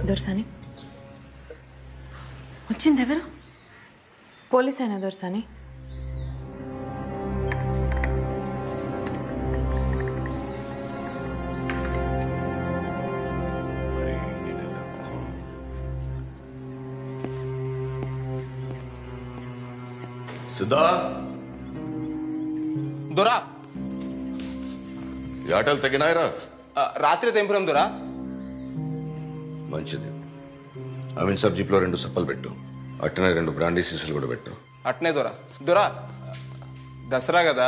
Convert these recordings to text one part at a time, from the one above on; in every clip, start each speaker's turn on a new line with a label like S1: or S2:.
S1: దొరసాని
S2: వచ్చింది ఎవరు?
S1: పోలీస్ అయినా దొరసాని.
S3: సిద్ధా
S4: దొరా
S3: ఈ ఆటలు తగినాయరా?
S4: రాత్రి తెంపురం దొరా.
S3: మంచిది. అమీన్ సాబ్ జీప్లో 2 సప్పలు పెట్టు. అట్టనే 2 బ్రాండీ సీసులు కూడా పెట్టు.
S4: అట్నే దొరా. దొరా దసరా కదా,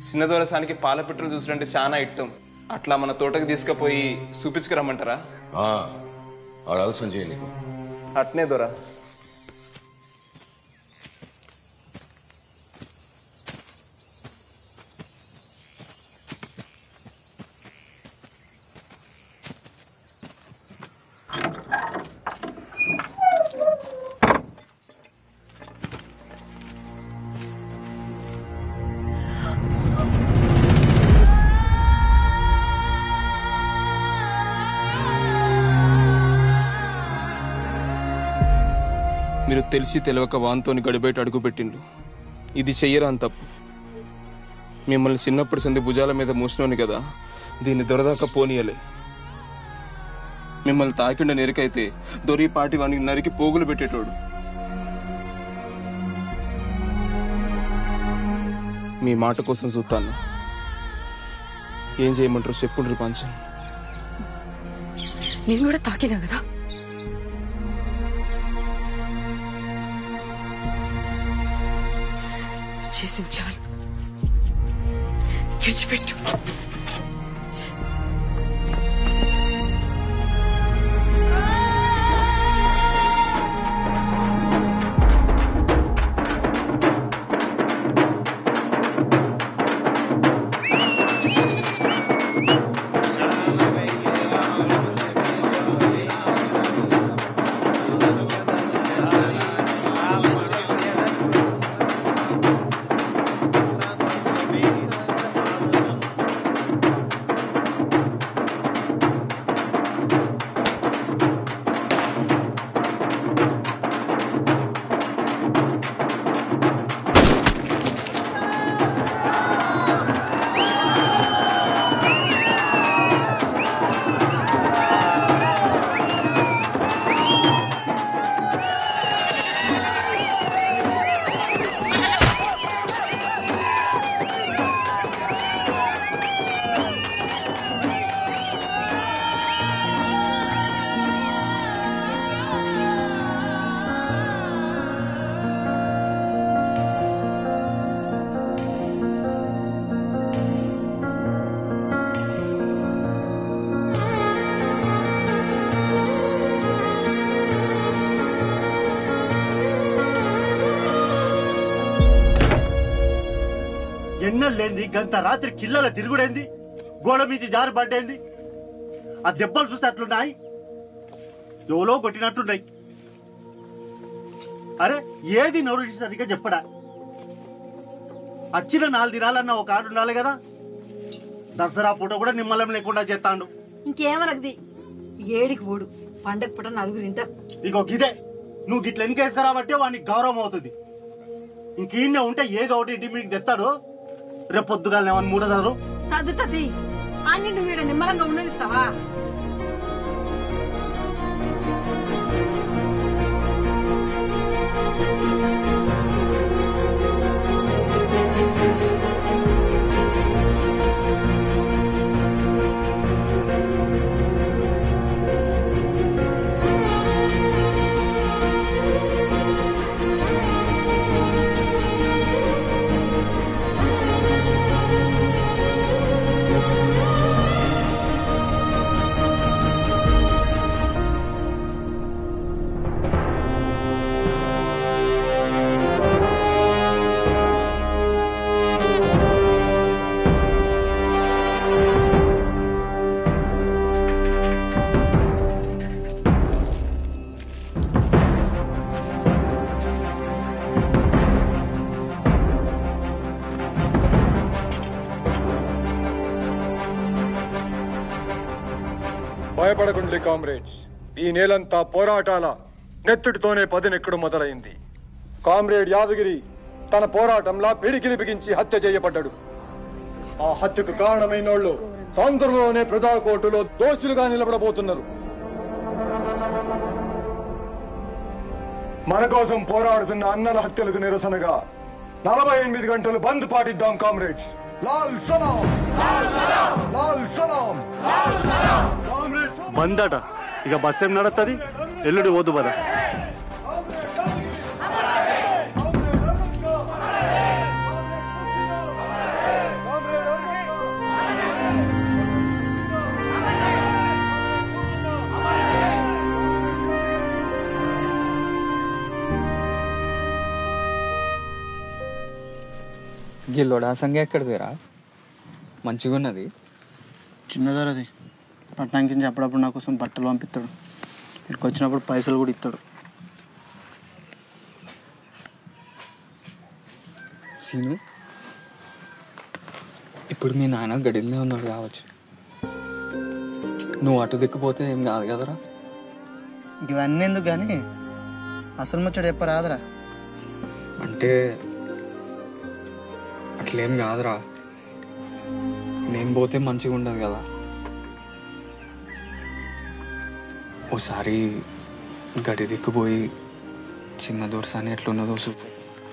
S4: చిన్న దొరసానికి పాల పెట్రోల్ చూసినంటే చాలా ఇట్టం. అట్లా మన తోటకి తీసుకుపోయి చూపించుకురమ్మంటారా?
S3: ఆడ ఆలస్యం చేయి నీకు.
S4: అట్నే దొరా. మీరు తెలిసి తెలియక వాన్తోని గడిబయట అడుగుపెట్టిండు. ఇది చెయ్యరాని తప్పు. మిమ్మల్ని చిన్నప్పటి సంది భుజాల మీద మూసినోని కదా, దీన్ని దొరదాకా పోనీయలే. మిమ్మల్ని తాకిండ నెరికైతే దొరిపాటి వానికి నరికి పోగులు పెట్టేటోడు. మీ మాట కోసం చూస్తాను. ఏం చేయమంటారు చెప్పుండ్రి పంచం.
S2: నేను కూడా తాకినా కదా. చేసింది చాలు, విడిచిపెట్టు.
S5: ఎన్నెళ్ళేంది గంత రాత్రి కిల్లల తిరుగుడేంది, గోడ మీద జారి పడ్డేంది. ఆ దెబ్బలు చూస్తే అట్లున్నాయి, ఎవలో కొట్టినట్టున్నాయి. అరే ఏది నోరు సరిగ్గా చెప్పడా? వచ్చిన 4 దినాలన్నా ఒక ఆడు ఉండాలి కదా. దసరా పూట కూడా నిమ్మలం లేకుండా చేస్తాడు.
S6: ఇంకేమనకది, ఏడికి పోడు. పండగ పూట 4 తింటారు.
S5: ఇగో గిదే, నువ్వు గిట్ల ఎన్నికేసుకురాబట్టే వానికి గౌరవం అవుతుంది. ఇంకీన్నే ఉంటే ఏదో ఒకటి ఇంటి మీకు తెస్తాడు. రేపు పొద్దుగా ఏమన్నా మూడదారు
S6: సర్దుతుంది. అన్ని నువ్వు ఈడ నిమ్మలంగా ఉండనిస్తావా?
S7: భయపడకండి కామ్రేడ్స్, ఈ నేలంతా పోరాటాల నెత్తుటితోనే పదునెక్కడు మొదలైంది. కామ్రేడ్ యాదగిరి తన పోరాటంలా పిడికిలి బిగించి హత్య చేయబడ్డాడు. ఆ హత్యకు కారణమైనోళ్ళు తొందరలోనే ప్రజా కోర్టులో దోషులుగా నిలబడబోతున్నారు. మన కోసం పోరాడుతున్న అన్నల హత్యలకు నిరసనగా 48 గంటలు బంద్ పాటిద్దాం కామ్రేడ్స్. లాల్ సలాం, లాల్ సలాం.
S5: బందట ఇక బస్ ఏం నడుస్తుంది, ఎల్లుడి పోదు బదా.
S8: గిల్లోడా సంగ ఎక్కడిదిరా? మంచిగా ఉన్నది.
S9: చిన్నదరది పట్టణానికి అప్పుడప్పుడు నా కోసం బట్టలు పంపిస్తాడు. ఇక్కడికి వచ్చినప్పుడు పైసలు కూడా ఇస్తాడు.
S8: సీను, ఇప్పుడు మీ నాన్న గడిలోనే ఉన్నాడు కావచ్చు. నువ్వు అటు దిక్కుపోతే ఏం కాదు కదరా?
S9: ఇవన్నీ ఎందుకు కానీ అసలు ముచ్చట చెప్పరాదరా.
S8: అంటే అట్లేం కాదురా, నేను పోతే మంచిగా ఉండదు కదా. ఓసారి గడి దిక్కుపోయి చిన్న దూరసాని ఎట్లున్నదో చూపు.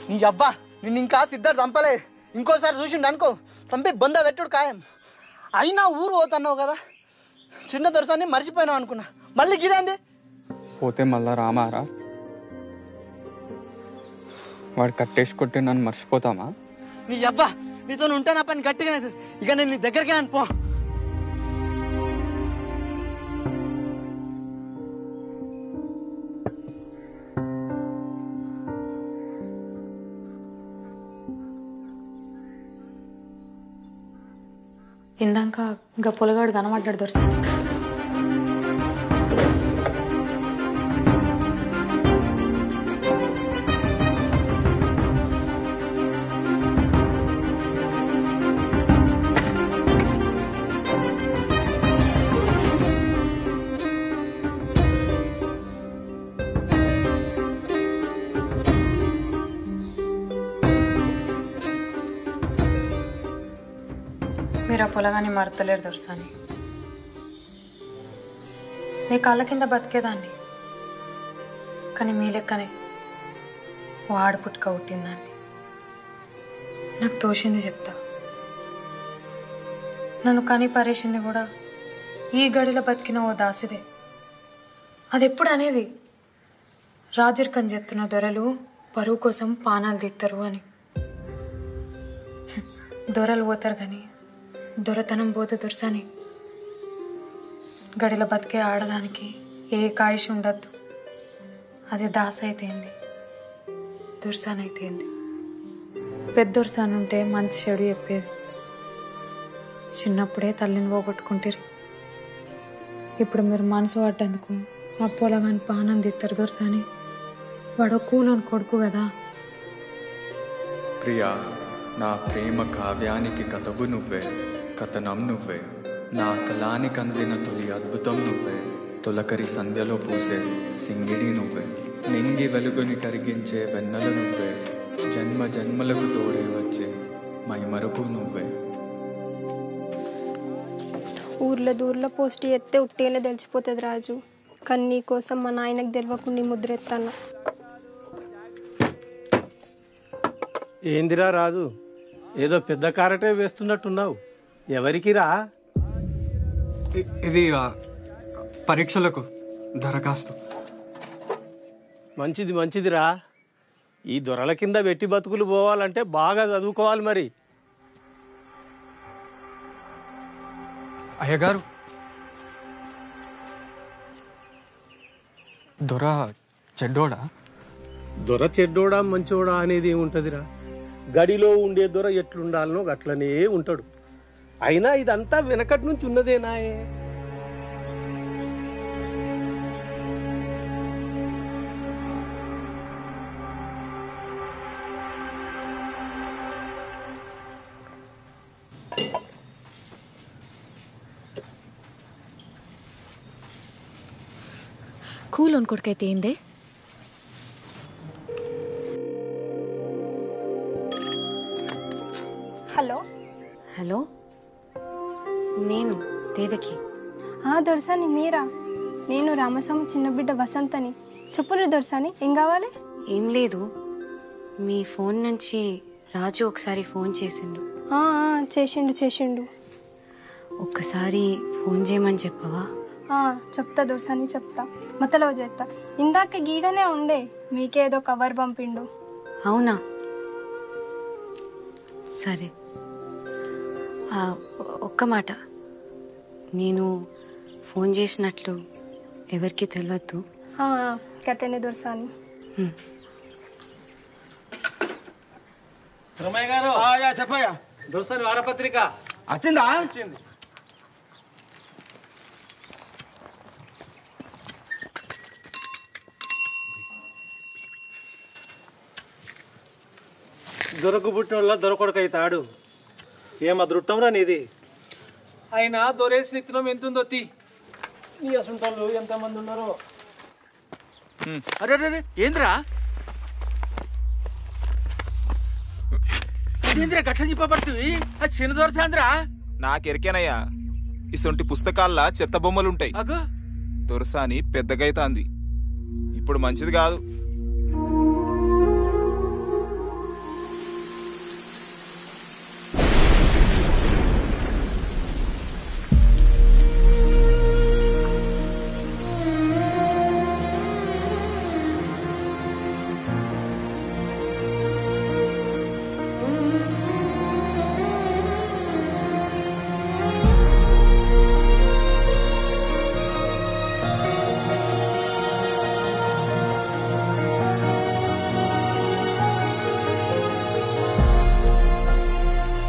S9: నీ అబ్బా నిన్ను ఇంకా సిద్ధార్థ చంపలే. ఇంకోసారి చూసిండు అనుకో చంపి బొంద పెట్టుడు ఖాయం. అయినా ఊరు పోతున్నావు కదా, చిన్న దొరసాన్ని మర్చిపోయినావు అనుకున్నా. మళ్ళీ గిదేంది?
S8: పోతే మళ్ళా రామారా? వాడు కట్టేసి కొట్టి నన్ను మర్చిపోతామా?
S9: నీ అబ్బా నీతో ఉంటా నా పని గట్టిగా ఇక నేను నీ దగ్గరికి రాను పో.
S1: ఇందాక ఇంకా పొలగాడు కనబడ్డాడు దొరసాని. మీరు ఆ పొలగాని మరతలేరు దొరసాని. మీ కాళ్ళ కింద బతికేదాన్ని, కానీ మీ లెక్కనే ఓ ఆడపుట్టుక పుట్టిందాన్ని. నాకు తోచింది చెప్తా. నన్ను కని పరేసింది కూడా ఈ గడిలో బతికిన ఓ దాసిదే. అది ఎప్పుడు అనేది రాజరికం చెప్తున్న దొరలు పరువు కోసం పానాలు తీస్తారు అని. దొరలు పోతారు కానీ దొరతనం పోతే దొరసాని. గడిలో బతికే ఆడదానికి ఏ కాయిష్ ఉండద్దు. అది దాస అయితేంది, దొరసాని అయితేంది. పెద్ద దొరసాని ఉంటే మంచి చెడు చెప్పేది. చిన్నప్పుడే తల్లిని పోగొట్టుకుంటారు. ఇప్పుడు మీరు మనసు పడ్డందుకు ఆ పొలగాని పానం తీస్తారు దొరసాని. వాడు కూలోని కొడుకు కదా.
S8: ప్రియా, నా ప్రేమ కావ్యానికి కథవు నువ్వే, కథనం నువ్వే. నా కళానికి అందిన తొలి అద్భుతం నువ్వే. తొలకరి సంధ్యలో పూసే సింగిడి నువ్వే. నింగి వెలుగుని కరిగించే వెన్నెల నువ్వే. జన్మ జన్మలకు తోడే వచ్చే మైమరుపు నువ్వే.
S10: ఊర్లో దూర్లో పోస్ట్ ఎత్తే ఉట్టేలా తెలిసిపోతుంది రాజు. కానీ నీ కోసం మా నాయనకు తెలియకుండా ముద్ర ఎత్తాను.
S5: ఏందిరా రాజు, ఏదో పెద్ద కారటే వేస్తున్నట్టున్నావు. ఎవరికిరా?
S8: ఇది పరీక్షలకు దరఖాస్తు.
S5: మంచిది మంచిదిరా. ఈ దొరల కింద వెట్టి బతుకులు పోవాలంటే బాగా చదువుకోవాలి మరి.
S8: అయ్యగారు, దొర చెడ్డోడా?
S5: దొర చెడ్డోడా మంచోడా అనేది ఏముంటదిరా. గడిలో ఉండే దొర ఎట్లుండాలనో అట్లనే ఉంటాడు. అయినా ఇదంతా వెనకటి నుంచి ఉన్నదేనాయే.
S2: కూలోన్ కొడుకైతే ఏందే?
S10: హలో
S2: హలో, నేను దేవకి.
S10: దొరసాని మీరా? నేను రామస్వామి చిన్న బిడ్డ వసంతని. చెప్పులు దొరసాని, ఏం కావాలి?
S2: ఏం లేదు, మీ ఫోన్ నుంచి రాజు ఒకసారి ఫోన్ చేసిండు.
S10: చేసిండు.
S2: ఒక్కసారి ఫోన్ చేయమని చెప్పవా?
S10: చెప్తా దొరసాని, చెప్తా. మతలో చేస్తా. ఇందాక గీడనే ఉండే, మీకేదో కవర్ పంపిండు.
S2: అవునా, సరే. ఒక్క మాట, నేను ఫోన్ చేసినట్లు ఎవరికి తెలియద్దు.
S10: కట్టనే దొరసాని.
S5: రమయ్య గారు చెప్పయ్యా. దొరసాని వారపత్రిక
S9: వచ్చిందా?
S5: వచ్చింది. దొరకు పుట్టిన దొరకొడక అవుతాడు. ఏం అదృష్టంరా నీది. అయినా దొరేసిన ఇత్తనం ఎంతుందో తీ. నీ అసంటోళ్ళు ఎంతమంది ఉన్నారో.
S11: అరే ఏంద్రా ఏంద్రా గట్ల చెప్పబడుతుంది? అది చిన్న దొరసాంద్రా.
S12: నాకెరికేనయ్యా, ఇసొంటి పుస్తకాల్లో చెత్త బొమ్మలుంటాయి. దొరసాని పెద్దగైతాంది, ఇప్పుడు మంచిది కాదు.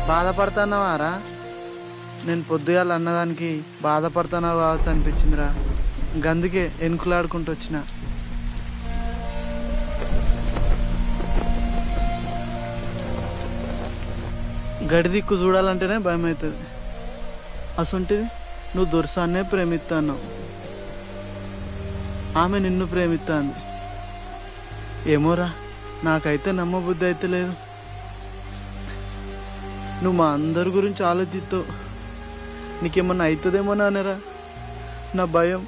S9: బాధపడుతున్నావారా? నేను పొద్దుగాల అన్నదానికి బాధపడుతున్నావు కావచ్చు అనిపించిందిరా. గందుకే ఎనుకులాడుకుంటూ వచ్చిన. గడి దిక్కు చూడాలంటేనే భయం అవుతుంది. అసొంటిది నువ్వు దొరసాన్నే ప్రేమిస్తాను, ఆమె నిన్ను ప్రేమిస్తాంది. ఏమోరా, నాకైతే నమ్మబుద్ధి అయితే లేదు. నువ్వు మా అందరి గురించి ఆలోచిస్తావు. నీకేమన్నా అవుతుందేమో నానేరా, నా భయం.